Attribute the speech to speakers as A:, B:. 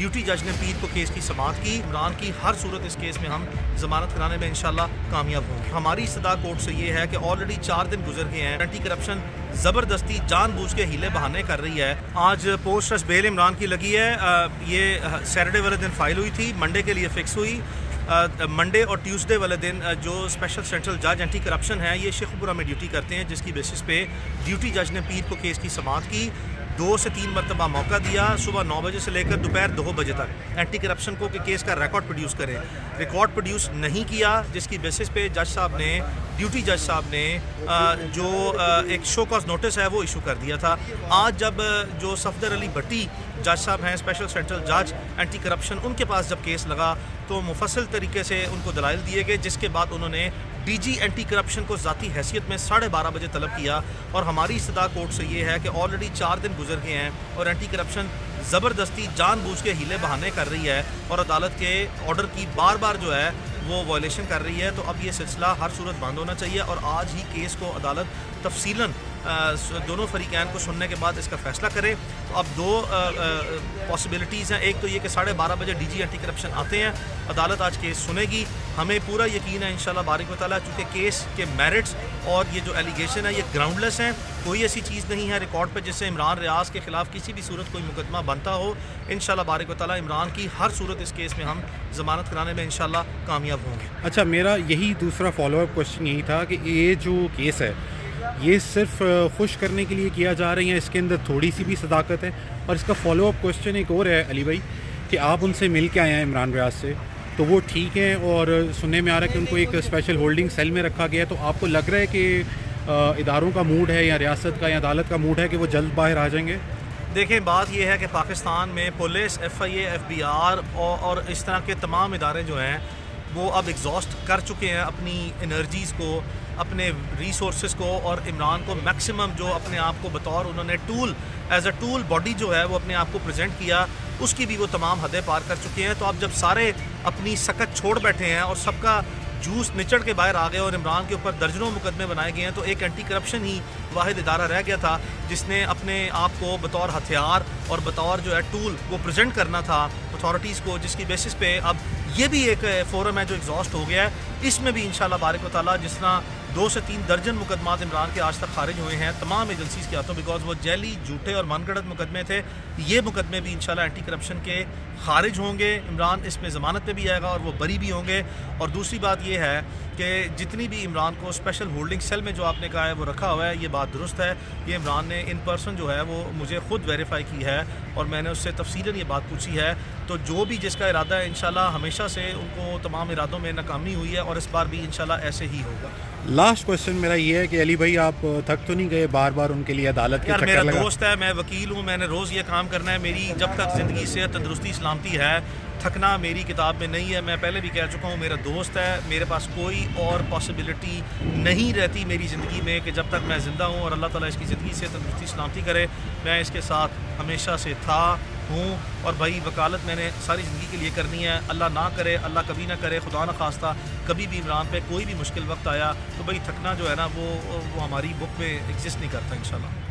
A: Duty जज ने पीर को केस की समाअत की। इमरान की हर सूरत इस केस में हम जमानत कराने में इंशाल्लाह कामयाब होंगे। हमारी इस्तदा कोर्ट से ये है कि ऑलरेडी 4 दिन गुजर गए हैं, एंटी करप्शन ज़बरदस्ती जानबूझ के हीले बहाने कर रही है। आज पोस्ट रश बेल इमरान की लगी है। ये सैटरडे वाले दिन फाइल हुई थी, मंडे के लिए फ़िक्स हुई। मंडे और ट्यूसडे वाले दिन जो स्पेशल सेंट्रल जज एंटी करप्शन है ये शेखपुरा में ड्यूटी करते हैं, जिसकी बेसिस पे ड्यूटी जज ने पीर को केस की समाअत की। 2 से 3 मरतबा मौका दिया, सुबह 9 बजे से लेकर दोपहर 2 बजे तक एंटी करप्शन को कि केस का रिकॉर्ड प्रोड्यूस करें। रिकॉर्ड प्रोड्यूस नहीं किया, जिसकी बेसिस पे जज साहब ने, ड्यूटी जज साहब ने जो एक शो कॉज नोटिस है वो इशू कर दिया था। आज जब जो सफदर अली भट्टी जज साहब हैं, स्पेशल सेंट्रल जज एंटी करप्शन, उनके पास जब केस लगा तो मुफस्सल तरीके से उनको दलाइल दिए गए, जिसके बाद उन्होंने डीजी एंटी करप्शन को ज़ाती हैसियत में 12:30 बजे तलब किया। और हमारी इस्तदा कोर्ट से ये है कि ऑलरेडी 4 दिन गुजर गए हैं और एंटी करप्शन ज़बरदस्ती जानबूझ के हीले बहाने कर रही है और अदालत के ऑर्डर की बार बार जो है वो वायलेशन कर रही है। तो अब ये सिलसिला हर सूरत बंद होना चाहिए और आज ही केस को अदालत तफसीलन दोनों फरीकैन को सुनने के बाद इसका फ़ैसला करे। तो अब 2 पॉसिबिलिटीज़ हैं। एक तो ये कि 12:30 बजे डीजी एंटी करप्शन आते हैं, अदालत आज केस सुनेगी। हमें पूरा यकीन है इंशाल्लाह बारिक व तआला, चूँकि केस के मेरिट्स और ये जो एलिगेशन है ये ग्राउंडलेस हैं। कोई ऐसी चीज़ नहीं है रिकॉर्ड पर जिससे इमरान रियाज के ख़िलाफ़ किसी भी सूरत कोई मुकदमा बनता हो। इंशाल्लाह बारिक व तआला इमरान की हर सूरत इस केस में हम ज़मानत कराने में इंशाल्लाह कामयाब होंगे।
B: अच्छा, मेरा यही दूसरा फॉलोअप क्वेश्चन यही था कि ये जो केस है ये सिर्फ खुश करने के लिए किया जा रही है, इसके अंदर थोड़ी सी भी सदाकत है? और इसका फॉलोअप क्वेश्चन एक और है अली भाई कि आप उनसे मिल के आए हैं इमरान रियाज से, तो वो ठीक है और सुनने में आ रहा है कि उनको एक स्पेशल होल्डिंग सेल में रखा गया है, तो आपको लग रहा है कि इदारों का मूड है या रियासत का या अदालत का मूड है कि वो जल्द बाहर आ जाएंगे?
A: देखें, बात यह है कि पाकिस्तान में पुलिस, FIA, FBI और इस तरह के तमाम इदारे जो हैं वो अब एग्जॉस्ट कर चुके हैं अपनी एनर्जीज़ को, अपने रिसोर्सेज को, और इमरान को मैक्सिमम जो अपने आप को बतौर उन्होंने tool, as a tool body जो है वो अपने आप को प्रेजेंट किया, उसकी भी वो तमाम हदें पार कर चुके हैं। तो अब जब सारे अपनी सकत छोड़ बैठे हैं और सबका जूस निचड़ के बाहर आ गए और इमरान के ऊपर दर्जनों मुकदमे बनाए गए हैं, तो एक एंटी करप्शन ही वाहिद इदारा रह गया था जिसने अपने आप को बतौर हथियार और बतौर जो है टूल वो प्रेजेंट करना था अथॉरिटीज़ को, जिसकी बेसिस पे अब ये भी एक फोरम है जो एग्जॉस्ट हो गया है। इसमें भी इंशाल्लाह बारिक व तआला जिस तरह 2 से 3 दर्जन मुकदमात इमरान के आज तक खारिज हुए हैं तमाम एजेंसीज़ के हाथों, बिकॉज वो जैली, झूठे और मनगढ़ंत मुकदमे थे, ये मुकदमे भी इंशाल्लाह एंटी करप्शन के खारिज होंगे। इमरान इसमें ज़मानत पे भी आएगा और वो बरी भी होंगे। और दूसरी बात ये है कि जितनी भी इमरान को स्पेशल होल्डिंग सेल में जो आपने कहा है वो रखा हुआ है, ये बात दुरुस्त है। ये इमरान ने इन पर्सन जो है वो मुझे ख़ुद वेरीफाई की है और मैंने उससे तफसीलन ये बात पूछी है। तो जो भी जिसका इरादा है इंशाल्लाह, हमेशा से उनको तमाम इरादों में नाकामी हुई है और इस बार भी इंशाल्लाह ऐसे ही होगा।
B: लास्ट क्वेश्चन मेरा ये है कि अली भाई आप थक तो नहीं गए बार बार उनके लिए अदालत के?
A: मेरा दोस्त है, मैं वकील हूँ, मैंने रोज़ ये काम करना है। मेरी जब तक ज़िंदगी, सेहत, तंदुरुस्ती, सलामती है, थकना मेरी किताब में नहीं है। मैं पहले भी कह चुका हूँ, मेरा दोस्त है, मेरे पास कोई और पॉसिबिलिटी नहीं रहती मेरी ज़िंदगी में कि जब तक मैं ज़िंदा हूँ और अल्लाह ताला इसकी ज़िंदगी से तंदुरुस्ती सलामती करे, मैं इसके साथ हमेशा से था, हूँ। और भाई वकालत मैंने सारी ज़िंदगी के लिए करनी है। अल्लाह ना करे, अल्लाह कभी ना करे, खुदा ना खास्ता कभी भी इमरान पे कोई भी मुश्किल वक्त आया तो भाई थकना जो है ना वो हमारी बुक में एग्जिस्ट नहीं करता इंशाल्लाह।